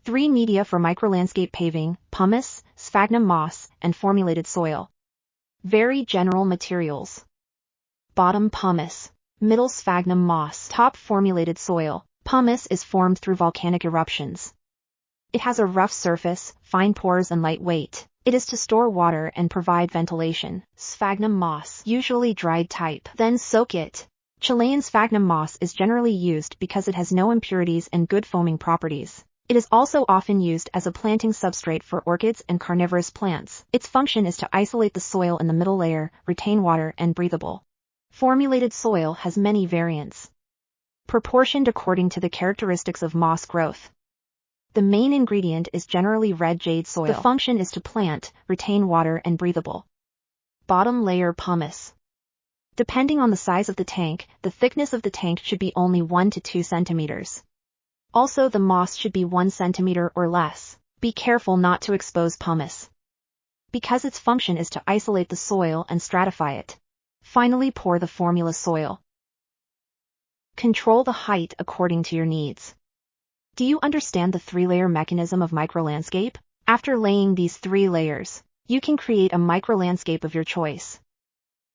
3 media for microlandscape paving: pumice, sphagnum moss, and formulated soil. Very general materials. Bottom pumice. Middle sphagnum moss. Top formulated soil. Pumice is formed through volcanic eruptions. It has a rough surface, fine pores and light weight. It is to store water and provide ventilation. Sphagnum moss. Usually dried type. Then soak it. Chilean sphagnum moss is generally used because it has no impurities and good foaming properties. It is also often used as a planting substrate for orchids and carnivorous plants. Its function is to isolate the soil in the middle layer, retain water, and breathable. Formulated soil has many variants, proportioned according to the characteristics of moss growth. The main ingredient is generally red jade soil. The function is to plant, retain water, and breathable. Bottom layer pumice. Depending on the size of the tank, the thickness of the tank should be only 1 to 2 centimeters. Also, the moss should be 1 centimeter or less. Be careful not to expose pumice, because its function is to isolate the soil and stratify it. Finally, pour the formula soil. Control the height according to your needs. Do you understand the 3-layer mechanism of microlandscape? After laying these 3 layers, you can create a microlandscape of your choice.